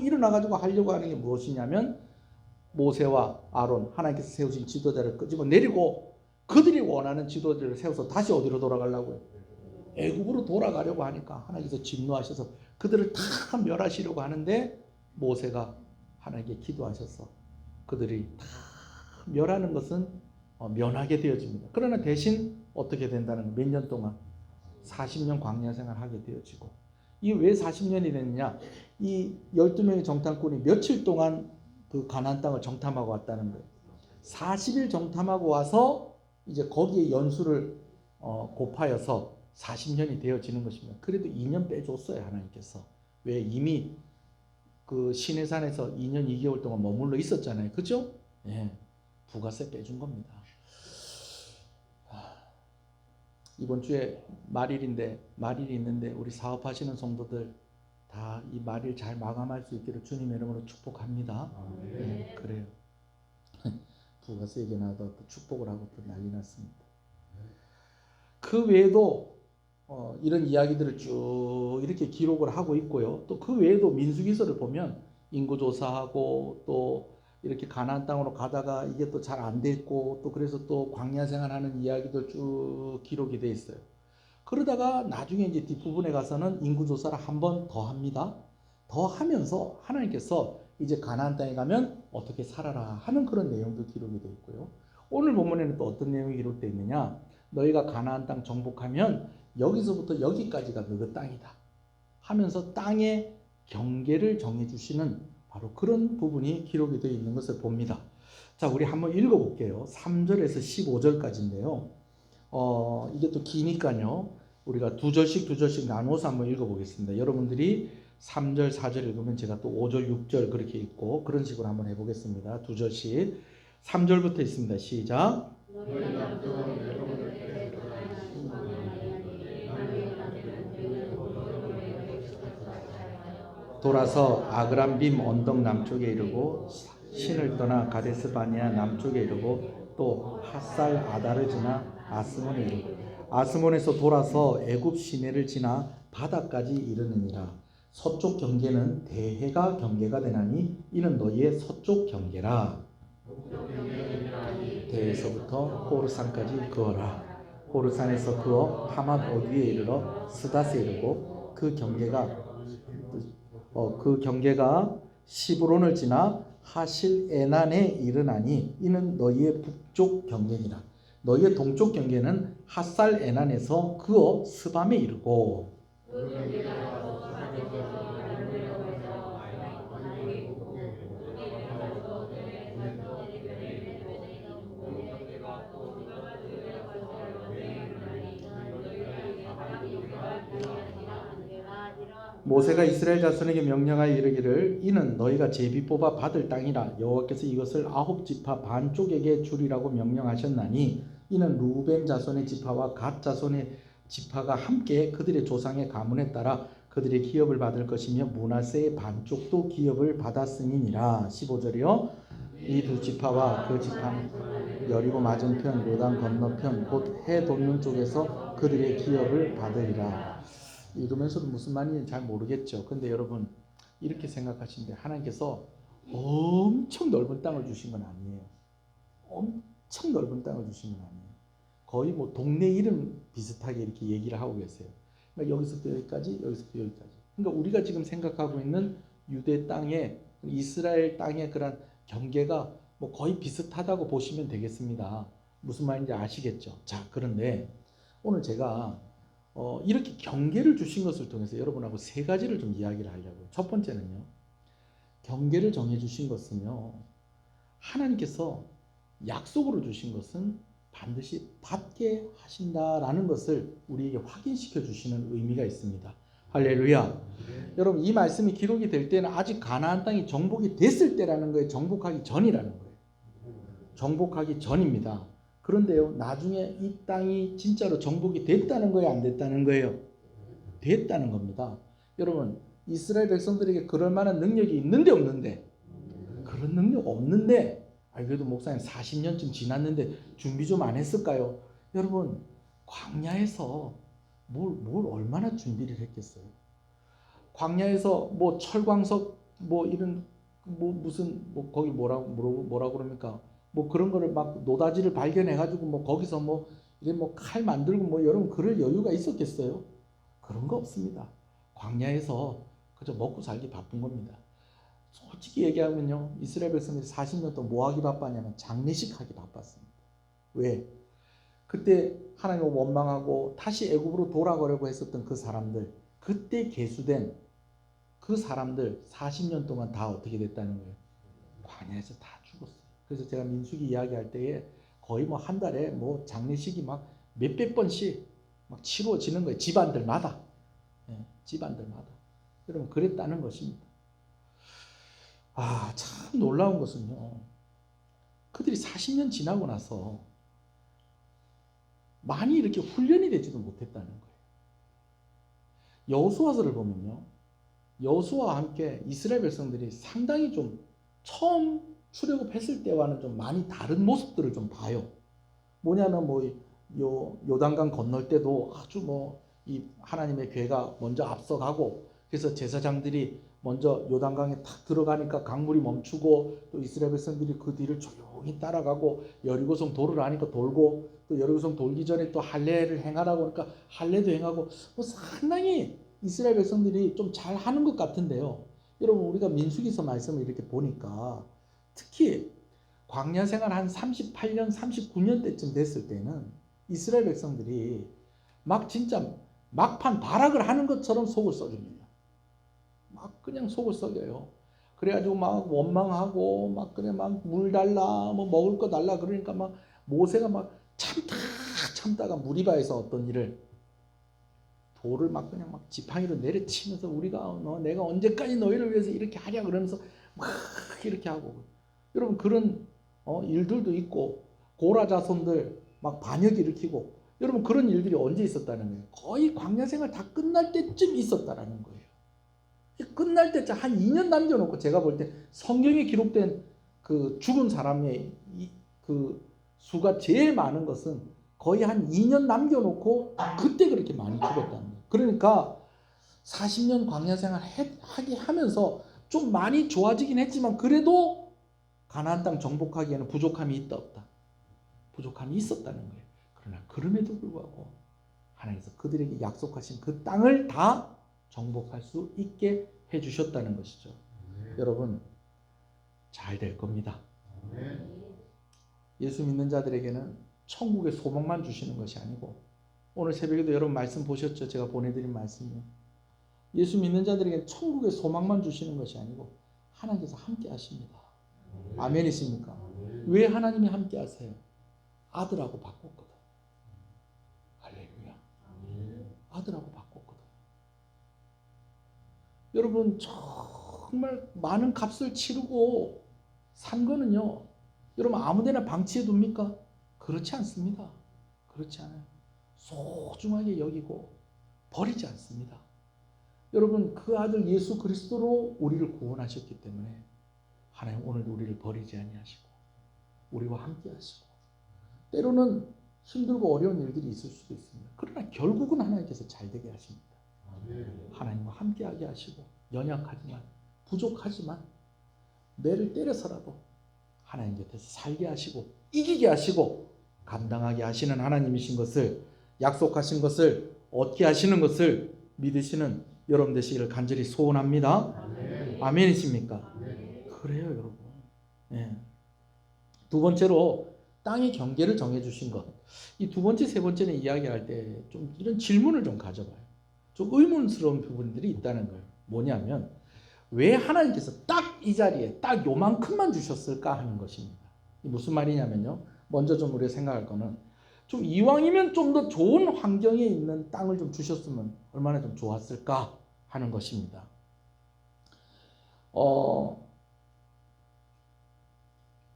일어나가지고 하려고 하는 게 무엇이냐면, 모세와 아론, 하나님께서 세우신 지도자를 끄집어 내리고 그들이 원하는 지도자를 세워서 다시 어디로 돌아가려고요? 애굽으로 돌아가려고 하니까 하나님께서 진노하셔서 그들을 다 멸하시려고 하는데, 모세가 하나님께 기도하셔서 그들이 다 멸하는 것은 면하게 되어집니다. 그러나 대신 어떻게 된다는, 몇 년 동안 40년 광야 생활하게 되어지고, 이 왜 40년이 됐느냐? 이 12명의 정탐꾼이 며칠 동안 그 가나안 땅을 정탐하고 왔다는 거예요. 40일 정탐하고 와서 이제 거기에 연수를 곱하여서 40년이 되어지는 것입니다. 그래도 2년 빼줬어요, 하나님께서. 왜? 이미 그 시내산에서 2년 2개월 동안 머물러 있었잖아요. 그죠? 예. 부가세 빼준 겁니다. 이번 주에 말일이 있는데 우리 사업하시는 성도들 다 이 말일 잘 마감할 수 있기를 주님의 이름으로 축복합니다. 네, 그래요. 부가세에게 나도 또 축복을 하고 또 난리 났습니다. 그 외에도 이런 이야기들을 쭉 이렇게 기록을 하고 있고요. 또 그 외에도 민수기서를 보면 인구조사하고 또 이렇게 가나안 땅으로 가다가 이게 또 잘 안 됐고 또 그래서 또 광야 생활하는 이야기들 쭉 기록이 돼 있어요. 그러다가 나중에 이제 뒷부분에 가서는 인구조사를 한 번 더 합니다. 더 하면서 하나님께서 이제 가나안 땅에 가면 어떻게 살아라 하는 그런 내용도 기록이 되어 있고요. 오늘 본문에는 또 어떤 내용이 기록되어 있느냐, 너희가 가나안 땅 정복하면 여기서부터 여기까지가 너희 땅이다 하면서 땅의 경계를 정해주시는 바로 그런 부분이 기록이 되어 있는 것을 봅니다. 자, 우리 한번 읽어볼게요. 3절에서 15절까지인데요. 이게 또 기니까요. 우리가 두 절씩 나눠서 한번 읽어보겠습니다. 여러분들이 3절, 4절 읽으면 제가 또 5절, 6절 그렇게 읽고 그런 식으로 한번 해보겠습니다. 두 절씩. 3절부터 있습니다. 시작. 돌아서 아그람빔 언덕 남쪽에 이르고 신을 떠나 가데스 바네아 남쪽에 이르고 또 핫살 아다를 지나 아스몬에 이르고 아스몬에서 돌아서 애굽 시내를 지나 바다까지 이르느니라. 서쪽 경계는 대해가 경계가 되나니 이는 너희의 서쪽 경계라. 대에서부터 호르산까지 그어라. 호르산에서 그어 하맛 어디에 이르러 스닷에 이르고 그 경계가 시브론을 지나 하실 에난에 이르나니 이는 너희의 북쪽 경계니라. 너희의 동쪽 경계는 핫살 에난에서 그어 스밤에 이르고 모세가 이스라엘 자손에게 명령하여 이르기를 이는 너희가 제비 뽑아 받을 땅이라. 여호와께서 이것을 9지파 반쪽에게 주리라고 명령하셨나니 이는 루벤 자손의 지파와 갓 자손의 지파가 함께 그들의 조상의 가문에 따라 그들의 기업을 받을 것이며 므낫세의 반쪽도 기업을 받았음이니라. 15절이요. 이 두 지파와 그 지파는 여리고 맞은편 요단 건너편 곧 해 돋는 쪽에서 그들의 기업을 받으리라. 읽으면서도 무슨 말인지 잘 모르겠죠. 근데 여러분 이렇게 생각하시는데 하나님께서 엄청 넓은 땅을 주신 건 아니에요. 엄청 넓은 땅을 주신 건 아니에요. 거의 뭐 동네 이름 비슷하게 이렇게 얘기를 하고 계세요. 그러니까 여기서부터 여기까지, 여기서부터 여기까지. 그러니까 우리가 지금 생각하고 있는 유대 땅에 이스라엘 땅의 그런 경계가 뭐 거의 비슷하다고 보시면 되겠습니다. 무슨 말인지 아시겠죠? 자, 그런데 오늘 제가 이렇게 경계를 주신 것을 통해서 여러분하고 세 가지를 좀 이야기를 하려고요. 첫 번째는요. 경계를 정해 주신 것은요. 하나님께서 약속으로 주신 것은 반드시 받게 하신다라는 것을 우리에게 확인시켜 주시는 의미가 있습니다. 할렐루야. 여러분 이 말씀이 기록이 될 때는 아직 가나안 땅이 정복이 됐을 때라는 거예요. 정복하기 전이라는 거예요. 정복하기 전입니다. 그런데요, 나중에 이 땅이 진짜로 정복이 됐다는 거예요, 안 됐다는 거예요? 됐다는 겁니다. 여러분, 이스라엘 백성들에게 그럴 만한 능력이 있는데 없는데? 그런 능력 없는데, 그래도 목사님 40년쯤 지났는데 준비 좀 안 했을까요? 여러분, 광야에서 뭘 얼마나 준비를 했겠어요? 광야에서 뭐 철광석 뭐 이런 뭐 무슨 뭐 거기 뭐라 그럽니까? 뭐 그런 거를 막 노다지를 발견해 가지고 뭐 거기서 뭐 이래 뭐 칼 만들고 뭐 여러분 그럴 여유가 있었겠어요? 그런 거 없습니다. 광야에서 그저 먹고 살기 바쁜 겁니다. 솔직히 얘기하면요, 이스라엘 백성들이 40년 동안 뭐 하기 바빴냐면 장례식 하기 바빴습니다. 왜? 그때 하나님을 원망하고 다시 애굽으로 돌아가려고 했었던 그 사람들, 그때 계수된 그 사람들 40년 동안 다 어떻게 됐다는 거예요? 광야에서 다 죽었어요. 그래서 제가 민수기 이야기할 때에 거의 뭐 한 달에 뭐 장례식이 막 몇백 번씩 막 치루어지는 거예요. 집안들마다. 집안들마다. 여러분 그랬다는 것입니다. 참 놀라운 것은요. 그들이 40년 지나고 나서 많이 이렇게 훈련이 되지도 못했다는 거예요. 여호수아서를 보면요, 여호수아와 함께 이스라엘 백성들이 상당히 좀 처음 출애굽했을 때와는 좀 많이 다른 모습들을 좀 봐요. 뭐냐면 요단강 건널 때도 아주 이 하나님의 괴가 먼저 앞서가고, 그래서 제사장들이 먼저 요단강에 탁 들어가니까 강물이 멈추고, 또 이스라엘 백성들이 그 뒤를 조용히 따라가고, 여리고성 도를 하니까 돌고, 또 여리고성 돌기 전에 또 할례를 행하라고 하니까 할례도 행하고, 상당히 이스라엘 백성들이 좀 잘하는 것 같은데요. 여러분, 우리가 민수기서 말씀을 이렇게 보니까 특히 광야 생활 한 38년, 39년 때쯤 됐을 때는 이스라엘 백성들이 막 진짜 막판 발악을 하는 것처럼 속을 썩입니다. 막 그냥 속을 썩여요. 그래가지고 막 원망하고 막 그래 막 물 달라 뭐 먹을 거 달라 그러니까 막 모세가 막 참다가 무리바에서 어떤 일을 돌을 막 그냥 막 지팡이로 내려치면서 내가 언제까지 너희를 위해서 이렇게 하냐 그러면서 막 이렇게 하고, 여러분 그런 일들도 있고, 고라 자손들 막 반역 일으키고, 여러분 그런 일들이 언제 있었다는 거예요? 거의 광야 생활 다 끝날 때쯤 있었다라는 거예요. 끝날 때쯤 한 2년 남겨놓고, 제가 볼 때 성경에 기록된 그 죽은 사람의 그 수가 제일 많은 것은 거의 한 2년 남겨놓고 그때 그렇게 많이 죽었다는 거예요. 그러니까 40년 광야 생활 하게 하면서 좀 많이 좋아지긴 했지만, 그래도 가나안 땅 정복하기에는 부족함이 있다 없다? 부족함이 있었다는 거예요. 그러나 그럼에도 불구하고 하나님께서 그들에게 약속하신 그 땅을 다 정복할 수 있게 해주셨다는 것이죠. 여러분, 잘 될 겁니다. 예수 믿는 자들에게는 천국의 소망만 주시는 것이 아니고, 오늘 새벽에도 여러분 말씀 보셨죠? 제가 보내드린 말씀이요. 예수 믿는 자들에게는 천국의 소망만 주시는 것이 아니고 하나님께서 함께 하십니다. 아멘이십니까? 왜 하나님이 함께 하세요? 아들하고 바꿨거든. 할렐루야. 아들하고 바꿨거든. 여러분, 정말 많은 값을 치르고 산 거는요, 여러분 아무데나 방치해 둡니까? 그렇지 않습니다. 그렇지 않아요. 소중하게 여기고 버리지 않습니다. 여러분, 그 아들 예수 그리스도로 우리를 구원하셨기 때문에 하나님 오늘도 우리를 버리지 아니하시고 우리와 함께 하시고, 때로는 힘들고 어려운 일들이 있을 수도 있습니다. 그러나 결국은 하나님께서 잘 되게 하십니다. 하나님과 함께하게 하시고, 연약하지만 부족하지만 매를 때려서라도 하나님 곁에서 살게 하시고 이기게 하시고 감당하게 하시는 하나님이신 것을, 약속하신 것을 얻게 하시는 것을 믿으시는 여러분 되시기를 간절히 소원합니다. 아멘이십니까? 그래요, 여러분. 네. 두 번째로 땅의 경계를 정해주신 것. 이 두 번째, 세 번째는 이야기할 때 좀 이런 질문을 좀 가져봐요. 좀 의문스러운 부분들이 있다는 거예요. 뭐냐면, 왜 하나님께서 딱 이 자리에 딱 요만큼만 주셨을까 하는 것입니다. 무슨 말이냐면요, 먼저 좀 우리가 생각할 거는, 좀 이왕이면 좀 더 좋은 환경에 있는 땅을 좀 주셨으면 얼마나 좀 좋았을까 하는 것입니다.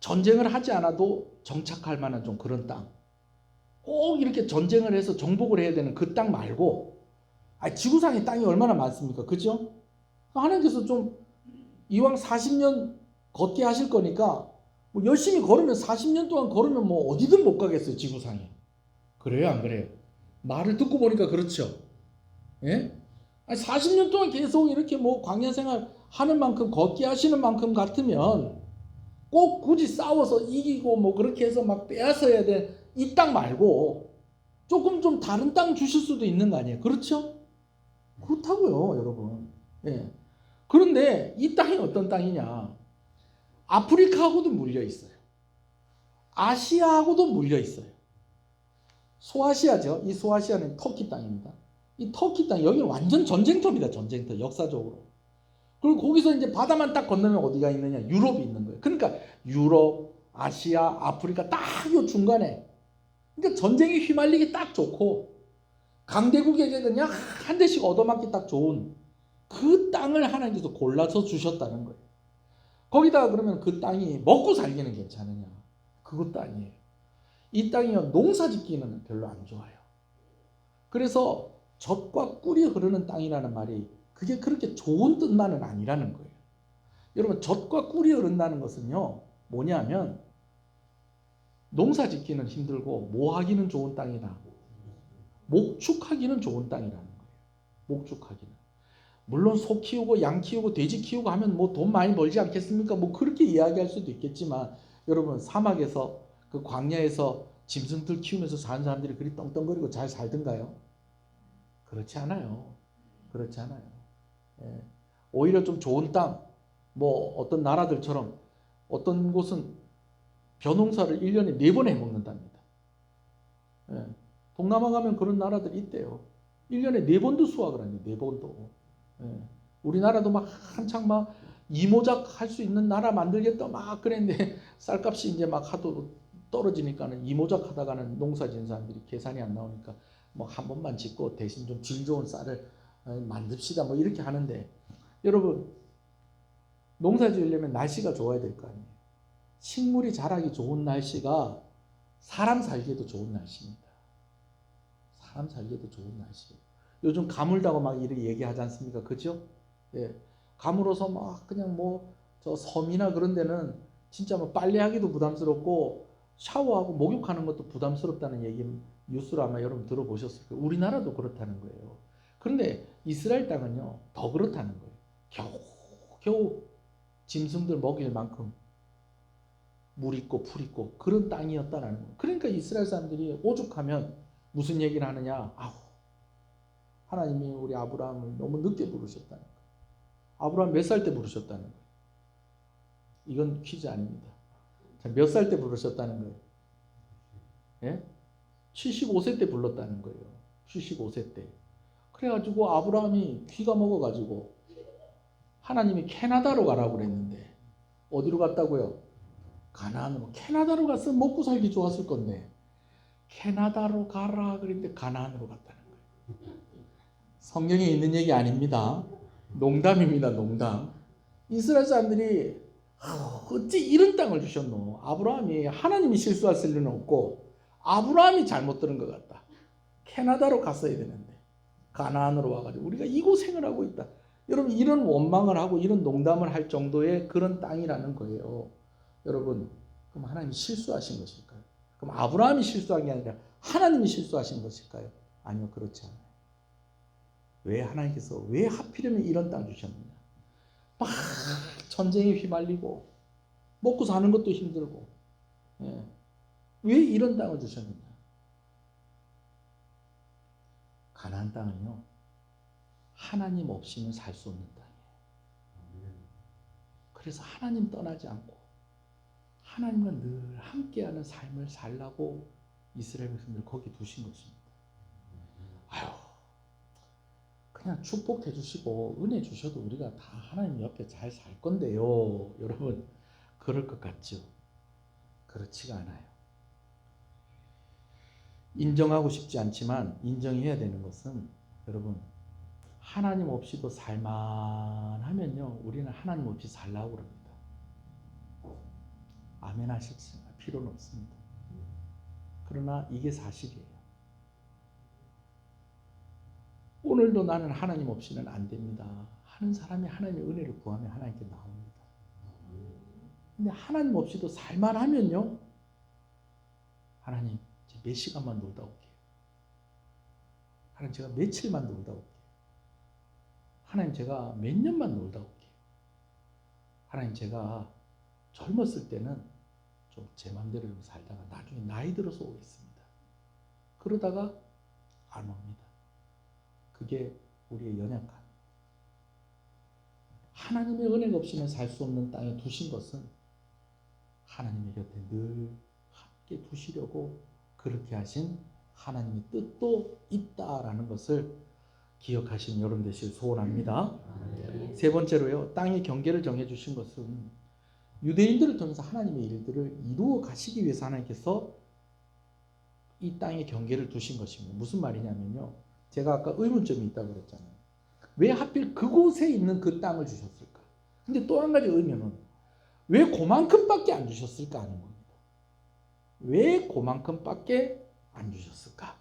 전쟁을 하지 않아도 정착할 만한 좀 그런 땅, 꼭 이렇게 전쟁을 해서 정복을 해야 되는 그 땅 말고, 지구상에 땅이 얼마나 많습니까? 그죠? 하나님께서 좀 이왕 40년 걷게 하실 거니까 뭐 열심히 걸으면 40년 동안 걸으면 뭐 어디든 못 가겠어요, 지구상에. 그래요, 안 그래요? 말을 듣고 보니까 그렇죠. 예? 40년 동안 계속 이렇게 뭐 광야 생활 하는 만큼, 걷게 하시는 만큼 같으면 꼭 굳이 싸워서 이기고 뭐 그렇게 해서 막 빼앗아야 돼. 이 땅 말고 조금 좀 다른 땅 주실 수도 있는 거 아니에요? 그렇죠? 그렇다고요, 여러분. 예. 그런데 이 땅이 어떤 땅이냐? 아프리카하고도 물려 있어요. 아시아하고도 물려 있어요. 소아시아죠. 이 소아시아는 터키 땅입니다. 이 터키 땅, 여기는 완전 전쟁터입니다. 전쟁터, 역사적으로. 그리고 거기서 이제 바다만 딱 건너면 어디가 있느냐? 유럽이 있는 거예요. 그러니까 유럽, 아시아, 아프리카 딱 요 중간에. 그러니까 전쟁에 휘말리기 딱 좋고, 강대국에게 그냥 한 대씩 얻어맞기 딱 좋은 그 땅을 하나님께서 골라서 주셨다는 거예요. 거기다가 그러면 그 땅이 먹고 살기는 괜찮으냐? 그것도 아니에요. 이 땅이요 농사 짓기는 별로 안 좋아요. 그래서 젖과 꿀이 흐르는 땅이라는 말이 그게 그렇게 좋은 뜻만은 아니라는 거예요. 여러분 젖과 꿀이 흐른다는 것은요 뭐냐면 농사 짓기는 힘들고 모하기는 좋은 땅이다. 목축하기는 좋은 땅이라는 거예요. 목축하기는. 물론 소 키우고 양 키우고 돼지 키우고 하면 뭐 돈 많이 벌지 않겠습니까? 뭐 그렇게 이야기할 수도 있겠지만 여러분 사막에서 그 광야에서 짐승들 키우면서 사는 사람들이 그리 떵떵거리고 잘 살던가요? 그렇지 않아요. 그렇지 않아요. 예. 오히려 좀 좋은 땅, 뭐 어떤 나라들처럼 어떤 곳은 벼농사를 1년에 4번 해먹는답니다. 예. 동남아 가면 그런 나라들이 있대요. 1년에 4번도 수확을 합니다. 4번도. 예. 우리나라도 막 한창 막 이모작 할 수 있는 나라 만들겠다 막 그랬는데 쌀값이 이제 막 하도 떨어지니까는 이모작 하다가는 농사 지은 사람들이 계산이 안 나오니까 뭐 한 번만 짓고 대신 좀 질 좋은 쌀을 만듭시다 뭐 이렇게 하는데 여러분 농사 지으려면 날씨가 좋아야 될 거 아니에요. 식물이 자라기 좋은 날씨가 사람 살기에도 좋은 날씨입니다. 사람 살기에도 좋은 날씨예요. 요즘 가물다고 막 이렇게 얘기하지 않습니까? 그죠? 예. 가물어서 막 그냥 뭐 저 섬이나 그런 데는 진짜 뭐 빨래하기도 부담스럽고 샤워하고 목욕하는 것도 부담스럽다는 얘기 뉴스로 아마 여러분 들어보셨을 거예요. 우리나라도 그렇다는 거예요. 그런데 이스라엘 땅은요 더 그렇다는 거예요. 겨우 짐승들 먹일 만큼 물 있고 풀 있고 그런 땅이었다라는 거예요. 그러니까 이스라엘 사람들이 오죽하면 무슨 얘기를 하느냐? 아우, 하나님이 우리 아브라함을 너무 늦게 부르셨다는 거예요. 아브라함 몇 살 때 부르셨다는 거예요? 이건 퀴즈 아닙니다. 몇 살 때 부르셨다는 거예요? 예? 75세 때 불렀다는 거예요. 75세 때. 그래가지고 아브라함이 귀가 먹어가지고 하나님이 캐나다로 가라고 그랬는데 어디로 갔다고요? 가나안으로. 캐나다로 갔으면 먹고 살기 좋았을 건데 캐나다로 가라 그랬는데 가나안으로 갔다는 거예요. 성경에 있는 얘기 아닙니다. 농담입니다. 농담. 이스라엘 사람들이 어찌 이런 땅을 주셨노? 아브라함이 하나님이 실수했을 리는 없고 아브라함이 잘못 들은 것 같다. 캐나다로 갔어야 되는데 가나안으로 와가지고 우리가 이 고생을 하고 있다. 여러분 이런 원망을 하고 이런 농담을 할 정도의 그런 땅이라는 거예요. 여러분 그럼 하나님이 실수하신 것일까요? 그럼 아브라함이 실수한 게 아니라 하나님이 실수하신 것일까요? 아니요, 그렇지 않아요. 왜 하나님께서 왜 하필이면 이런 땅 주셨느냐? 막 전쟁에 휘말리고 먹고 사는 것도 힘들고 예. 왜 이런 땅을 주셨느냐? 가나안 땅은요 하나님 없이는 살 수 없는 땅이에요. 그래서 하나님 떠나지 않고 하나님과 늘 함께하는 삶을 살라고 이스라엘 백성들을 거기 두신 것입니다. 아유, 그냥 축복해 주시고 은혜 주셔도 우리가 다 하나님 옆에 잘 살 건데요. 여러분 그럴 것 같죠? 그렇지가 않아요. 인정하고 싶지 않지만 인정해야 되는 것은 여러분 하나님 없이도 살만하면요 우리는 하나님 없이 살라고 그럽니다. 아멘 하실 필요는 없습니다. 그러나 이게 사실이에요. 오늘도 나는 하나님 없이는 안 됩니다 하는 사람이 하나님의 은혜를 구하면 하나님께 나옵니다. 근데 하나님 없이도 살만하면요 하나님 몇 시간만 놀다 올게요. 하나님 제가 며칠만 놀다 올게요. 하나님 제가 몇 년만 놀다 올게요. 하나님 제가 젊었을 때는 좀 제 맘대로 좀 살다가 나중에 나이 들어서 오겠습니다. 그러다가 안 옵니다. 그게 우리의 연약함. 하나님의 은혜가 없이는 살 수 없는 땅에 두신 것은 하나님의 곁에 늘 함께 두시려고 그렇게 하신 하나님의 뜻도 있다라는 것을 기억하시는 여러분 되시길 소원합니다. 세 번째로요, 땅의 경계를 정해주신 것은 유대인들을 통해서 하나님의 일들을 이루어 가시기 위해서 하나님께서 이 땅의 경계를 두신 것입니다. 무슨 말이냐면요, 제가 아까 의문점이 있다고 그랬잖아요. 왜 하필 그곳에 있는 그 땅을 주셨을까? 근데 또 한 가지 의미는 왜 그만큼밖에 안 주셨을까 하는 겁니다. 왜 그만큼밖에 안 주셨을까?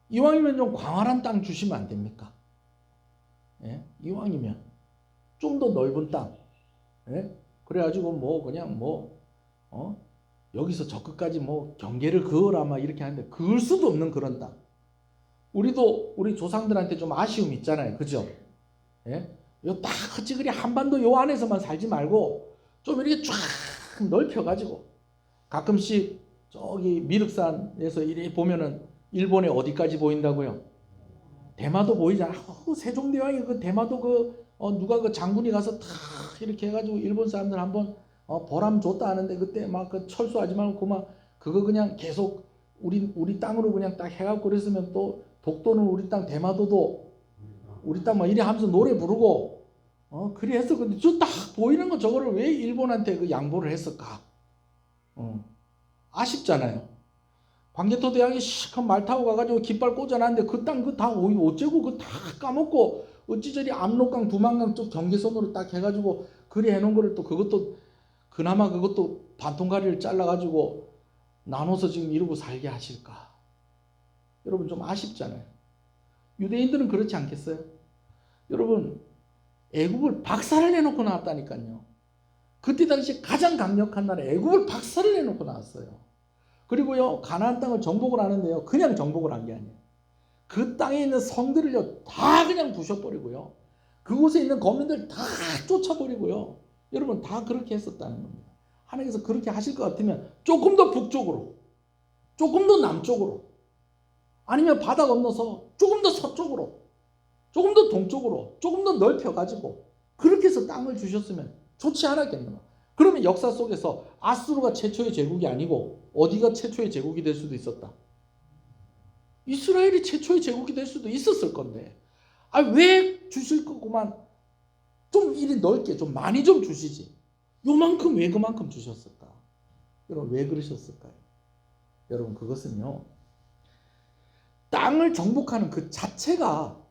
이왕이면 좀 광활한 땅 주시면 안 됩니까? 예? 이왕이면 좀 더 넓은 땅, 예? 그래가지고 뭐 그냥 뭐 여기서 저 끝까지 뭐 경계를 그어라 막 이렇게 하는데 그을 수도 없는 그런 땅. 우리도 우리 조상들한테 좀 아쉬움이 있잖아요, 그죠? 예? 요딱 허지그리 한반도 요 안에서만 살지 말고 좀 이렇게 쫙 넓혀가지고 가끔씩 저기 미륵산에서 이렇게 보면은 일본에 어디까지 보인다고요? 대마도 보이잖아. 세종대왕이 그 대마도 누가 그 장군이 가서 탁 이렇게 해가지고 일본 사람들 한번 보람 줬다 하는데 그때 막 그 철수하지 말고 그거 그냥 계속 우리 땅으로 그냥 딱 해갖고 그랬으면 또 독도는 우리 땅, 대마도도 우리 땅 막 이래 하면서 노래 부르고 그래 했어. 근데 저 딱 보이는 거 저거를 왜 일본한테 그 양보를 했을까? 아쉽잖아요. 광개토 대왕이 시커 말 타고 가가지고 깃발 꽂아놨는데 그 땅 그 다 어째고 그 다 까먹고 어찌저리 압록강 두만강 쪽 경계선으로 딱 해가지고 그래 해놓은 거를 또 그것도 그나마 그것도 반통가리를 잘라가지고 나눠서 지금 이러고 살게 하실까? 여러분 좀 아쉽잖아요. 유대인들은 그렇지 않겠어요? 여러분 애굽을 박살을 내놓고 나왔다니까요. 그때 당시 가장 강력한 나라 애굽을 박살을 내놓고 나왔어요. 그리고요 가나안 땅을 정복을 하는데요 그냥 정복을 한 게 아니에요. 그 땅에 있는 성들을요 다 그냥 부셔버리고요 그곳에 있는 거민들 다 쫓아버리고요 여러분 다 그렇게 했었다는 겁니다. 하나님께서 그렇게 하실 것 같으면 조금 더 북쪽으로 조금 더 남쪽으로 아니면 바다 건너서 조금 더 서쪽으로 조금 더 동쪽으로 조금 더 넓혀가지고 그렇게 해서 땅을 주셨으면 좋지 않았겠나. 그러면 역사 속에서 아수르가 최초의 제국이 아니고 어디가 최초의 제국이 될 수도 있었다. 이스라엘이 최초의 제국이 될 수도 있었을 건데 왜 주실 거구만 좀 이리 넓게 좀 많이 좀 주시지. 요만큼 왜 그만큼 주셨을까? 여러분 왜 그러셨을까요? 여러분 그것은요 땅을 정복하는 그 자체가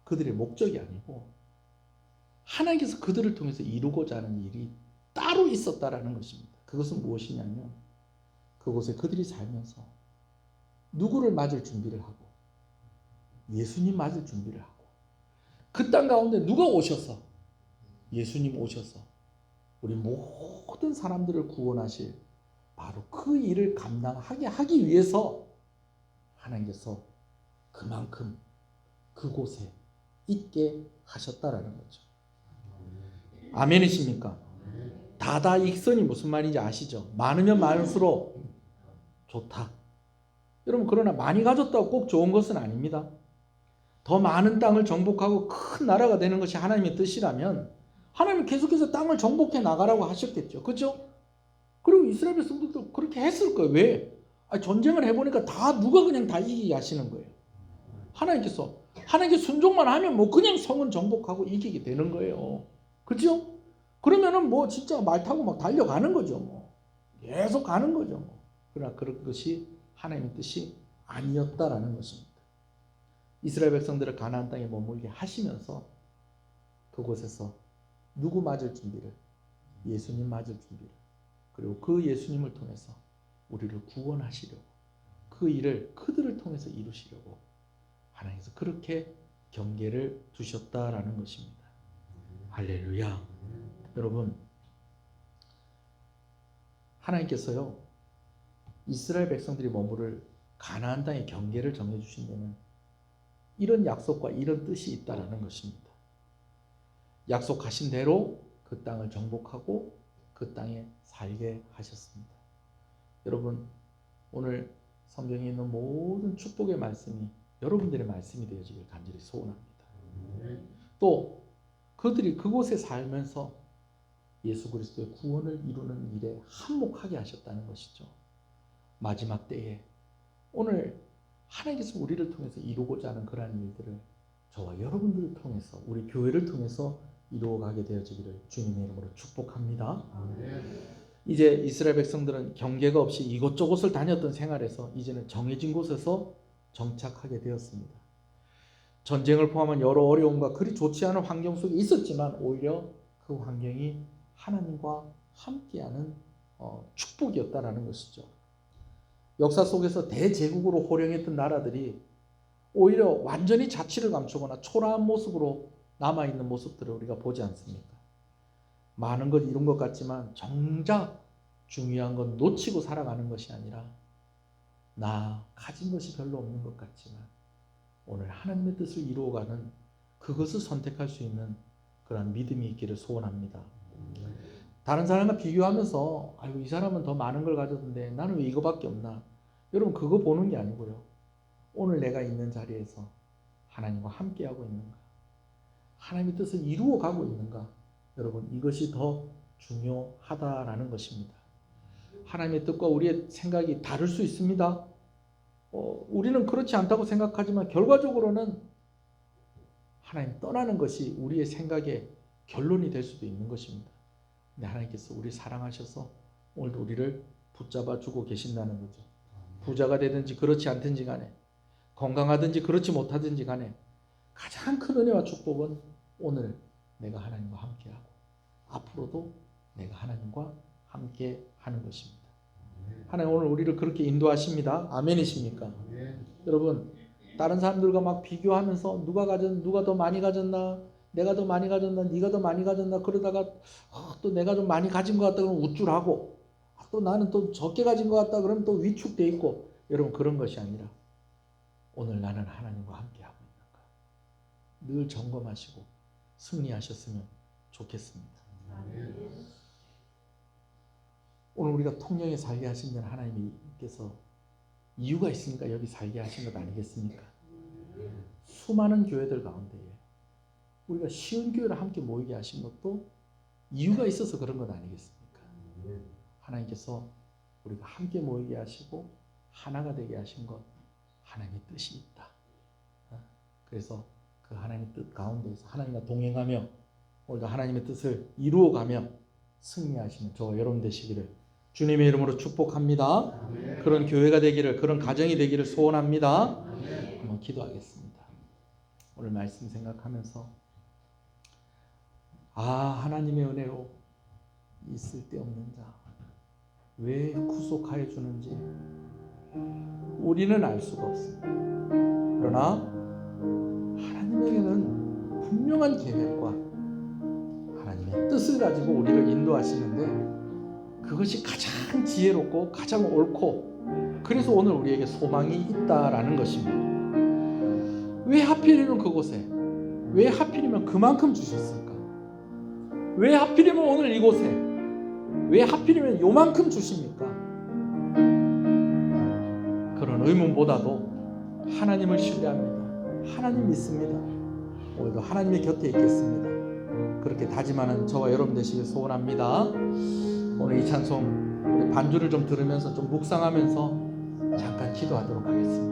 그들의 목적이 아니고 하나님께서 그들을 통해서 이루고자 하는 일이 따로 있었다라는 것입니다. 그것은 무엇이냐면 그곳에 그들이 살면서 누구를 맞을 준비를 하고 예수님 맞을 준비를 하고 그 땅 가운데 누가 오셔서 예수님 오셔서 우리 모든 사람들을 구원하실 바로 그 일을 감당하게 하기 위해서 하나님께서 그만큼 그곳에 있게 하셨다라는 거죠. 아멘이십니까? 다다익선이 무슨 말인지 아시죠? 많으면 많을수록 좋다. 여러분 그러나 많이 가졌다고 꼭 좋은 것은 아닙니다. 더 많은 땅을 정복하고 큰 나라가 되는 것이 하나님의 뜻이라면 하나님은 계속해서 땅을 정복해 나가라고 하셨겠죠. 그렇죠? 그리고 이스라엘 백성들도 그렇게 했을 거예요. 왜? 전쟁을 해보니까 다 누가 그냥 다 이기게 하시는 거예요. 하나님께 순종만 하면 뭐 그냥 성은 정복하고 이기게 되는 거예요. 그렇죠? 그러면은 뭐 진짜 말 타고 막 달려가는 거죠. 뭐 계속 가는 거죠. 뭐. 그러나 그런 것이 하나님의 뜻이 아니었다라는 것입니다. 이스라엘 백성들을 가나안 땅에 머물게 하시면서 그곳에서 누구 맞을 준비를 예수님 맞을 준비를 그리고 그 예수님을 통해서 우리를 구원하시려고 그 일을 그들을 통해서 이루시려고 하나님께서 그렇게 경계를 두셨다라는 것입니다. 할렐루야. 여러분 하나님께서요 이스라엘 백성들이 머무를 가나안 땅의 경계를 정해주신 데는 이런 약속과 이런 뜻이 있다라는 것입니다. 약속하신 대로 그 땅을 정복하고 그 땅에 살게 하셨습니다. 여러분 오늘 성경에 있는 모든 축복의 말씀이 여러분들의 말씀이 되어지길 간절히 소원합니다. 또 그들이 그곳에 살면서 예수 그리스도의 구원을 이루는 일에 한몫하게 하셨다는 것이죠. 마지막 때에 오늘 하나님께서 우리를 통해서 이루고자 하는 그러한 일들을 저와 여러분들을 통해서 우리 교회를 통해서 이루어가게 되어지기를 주님의 이름으로 축복합니다. 이제 이스라엘 백성들은 경계가 없이 이곳저곳을 다녔던 생활에서 이제는 정해진 곳에서 정착하게 되었습니다. 전쟁을 포함한 여러 어려움과 그리 좋지 않은 환경 속에 있었지만 오히려 그 환경이 하나님과 함께하는 축복이었다라는 것이죠. 역사 속에서 대제국으로 호령했던 나라들이 오히려 완전히 자취를 감추거나 초라한 모습으로 남아있는 모습들을 우리가 보지 않습니까? 많은 것 이룬 것 같지만 정작 중요한 건 놓치고 살아가는 것이 아니라 나 가진 것이 별로 없는 것 같지만 오늘 하나님의 뜻을 이루어가는 그것을 선택할 수 있는 그런 믿음이 있기를 소원합니다. 다른 사람과 비교하면서 아이고 이 사람은 더 많은 걸 가졌는데 나는 왜 이거밖에 없나? 여러분 그거 보는 게 아니고요. 오늘 내가 있는 자리에서 하나님과 함께하고 있는가? 하나님의 뜻을 이루어가고 있는가? 여러분 이것이 더 중요하다라는 것입니다. 하나님의 뜻과 우리의 생각이 다를 수 있습니다. 우리는 그렇지 않다고 생각하지만 결과적으로는 하나님 떠나는 것이 우리의 생각의 결론이 될 수도 있는 것입니다. 근데 하나님께서 우리를 사랑하셔서 오늘도 우리를 붙잡아 주고 계신다는 거죠. 부자가 되든지 그렇지 않든지 간에 건강하든지 그렇지 못하든지 간에 가장 큰 은혜와 축복은 오늘 내가 하나님과 함께하고 앞으로도 내가 하나님과 함께 하는 것입니다. 하나님 오늘 우리를 그렇게 인도하십니다. 아멘이십니까? 여러분 다른 사람들과 막 비교하면서 누가 더 많이 가졌나? 내가 더 많이 가졌나? 네가 더 많이 가졌나? 그러다가 또 내가 좀 많이 가진 것 같다 그러면 우쭐하고 또 나는 또 적게 가진 것 같다 그러면 또 위축돼 있고 여러분 그런 것이 아니라 오늘 나는 하나님과 함께하고 있는가? 늘 점검하시고 승리하셨으면 좋겠습니다. 오늘 우리가 통영에 살게 하신 건 하나님께서 이유가 있으니까 여기 살게 하신 것 아니겠습니까? 수많은 교회들 가운데에 우리가 쉬운 교회를 함께 모이게 하신 것도 이유가 있어서 그런 것 아니겠습니까? 하나님께서 우리가 함께 모이게 하시고 하나가 되게 하신 것 하나님의 뜻이 있다. 그래서 그 하나님의 뜻 가운데에서 하나님과 동행하며 오늘도 하나님의 뜻을 이루어가며 승리하시는 저와 여러분 되시기를 주님의 이름으로 축복합니다. 그런 교회가 되기를, 그런 가정이 되기를 소원합니다. 한번 기도하겠습니다. 오늘 말씀 생각하면서 하나님의 은혜로 이 쓸데없는 자 왜 구속하여 주는지 우리는 알 수가 없습니다. 그러나 하나님에게는 분명한 계획과 하나님의 뜻을 가지고 우리를 인도하시는데 그것이 가장 지혜롭고 가장 옳고 그래서 오늘 우리에게 소망이 있다라는 것입니다. 왜 하필이면 그곳에 왜 하필이면 그만큼 주셨을까? 왜 하필이면 오늘 이곳에 왜 하필이면 요만큼 주십니까? 그런 의문보다도 하나님을 신뢰합니다. 하나님 믿습니다. 오늘도 하나님의 곁에 있겠습니다. 그렇게 다짐하는 저와 여러분 되시길 소원합니다. 오늘 이 찬송 우리 반주를 좀 들으면서 좀 묵상하면서 잠깐 기도하도록 하겠습니다.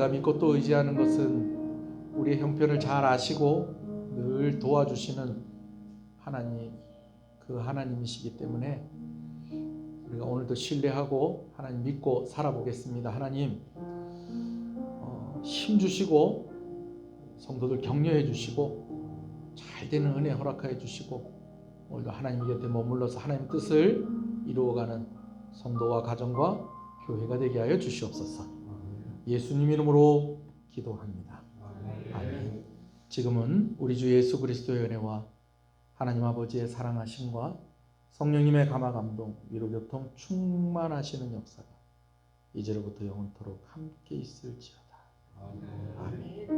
내가 믿고 또 의지하는 것은 우리의 형편을 잘 아시고 늘 도와주시는 하나님, 그 하나님이시기 때문에 우리가 오늘도 신뢰하고 하나님 믿고 살아보겠습니다. 하나님 힘 주시고 성도들 격려해 주시고 잘 되는 은혜 허락해 주시고 오늘도 하나님 곁에 머물러서 하나님 뜻을 이루어가는 성도와 가정과 교회가 되게 하여 주시옵소서. 예수님 이름으로 기도합니다. 아멘. 지금은 우리 주 예수 그리스도의 은혜와 하나님 아버지의 사랑하심과 성령님의 감화 감동 위로 교통 충만하시는 역사가 이제로부터 영원토록 함께 있을지어다. 아멘.